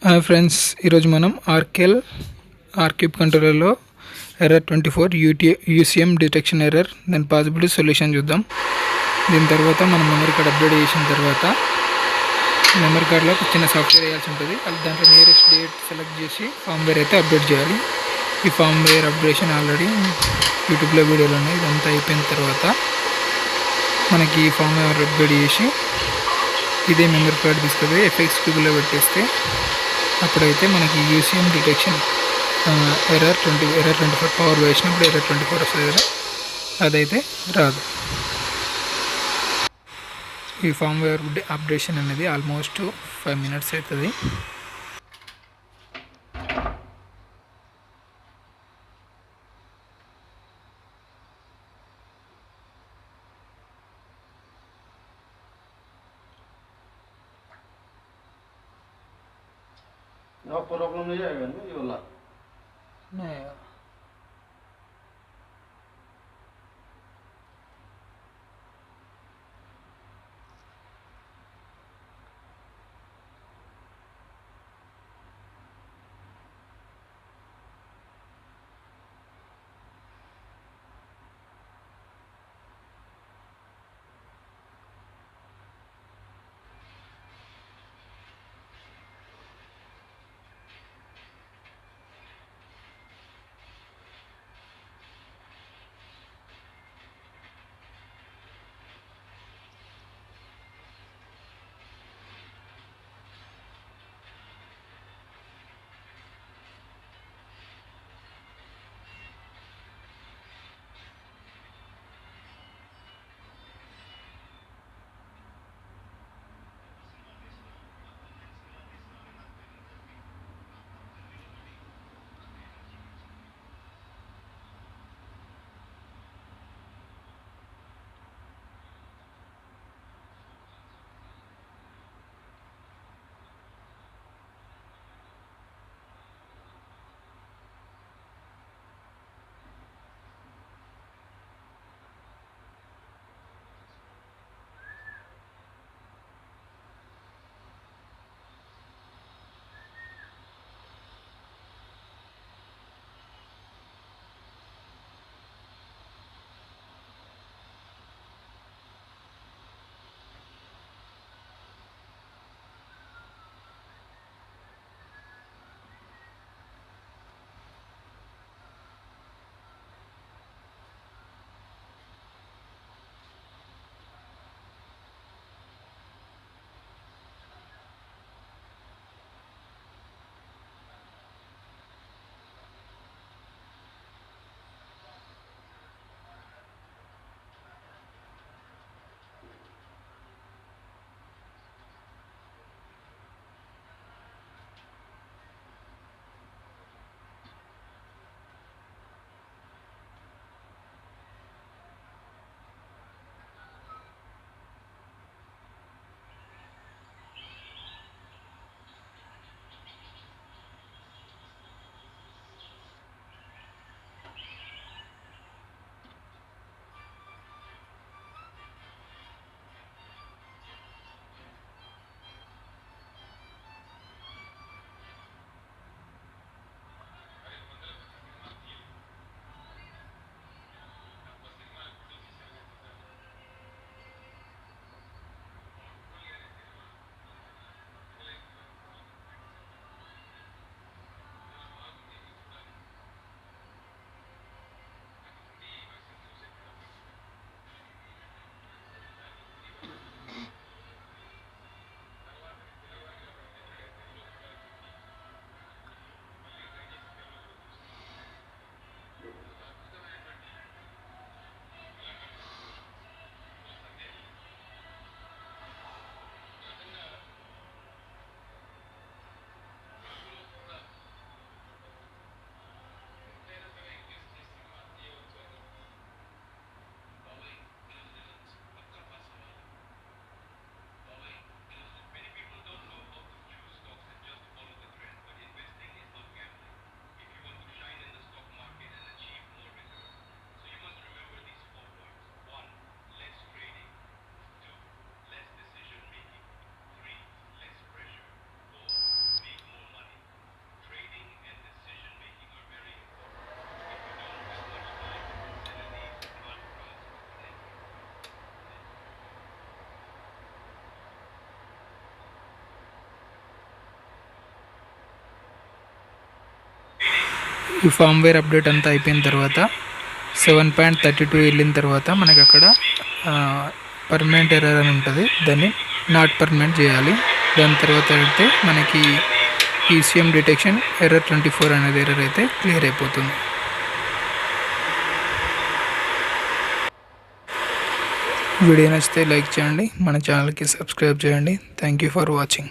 Hi friends, ఈరోజు మనం ఆర్క్యూబ్ కంట్రోలర్లో error 24 యూసీఎం detection error దాని పాసిబిలిటీ సొల్యూషన్ చూద్దాం. దీని తర్వాత మనం మెమరీ కార్డ్ అప్డేట్ చేసిన తర్వాత మెమరీ కార్డ్లో ఒక చిన్న సాఫ్ట్వేర్ వేయాల్సి ఉంటుంది. అది దాంట్లో నియరెస్ట్ డేట్ సెలెక్ట్ చేసి ఫామ్వేర్ అయితే అప్డేట్ చేయాలి. ఈ ఫామ్వేర్ అప్డేషన్ ఆల్రెడీ యూట్యూబ్లో వీడియోలు ఉన్నాయి. ఇదంతా అయిపోయిన తర్వాత మనకి ఈ ఫామ్వేర్ అప్డేట్ చేసి ఇదే మెమరీ కార్డ్ తీసుకుపోయి ఎఫ్ఎక్స్ క్యూబ్లో పెట్టేస్తే అప్పుడైతే మనకి యూసీఎం డిటెక్షన్ ఎర్రర్ 24 పవర్ వేసినప్పుడు ఎర్రర్ 24 వస్తుంది కదా, అదైతే రాదు. ఈ ఫామ్వేర్ అప్డేషన్ అనేది ఆల్మోస్ట్ 5 minutes అవుతుంది. प्रॉब्लम नहीं आएगा ना ये वाला नहीं. ఈ ఫామ్వేర్ అప్డేట్ అంతా అయిపోయిన తర్వాత 7.32 వెళ్ళిన తర్వాత మనకి అక్కడ పర్మనెంట్ ఎర్రర్ అని ఉంటుంది, దాన్ని నాట్ పర్మనెంట్ చేయాలి. దాని తర్వాత అయితే మనకి ఈసీఎం డిటెక్షన్ ఎర్రర్ 24 అనేది ఎర్రర్ అయితే క్లియర్ అయిపోతుంది. వీడియో నచ్చితే లైక్ చేయండి, మన ఛానల్కి సబ్స్క్రైబ్ చేయండి. Thank you for watching.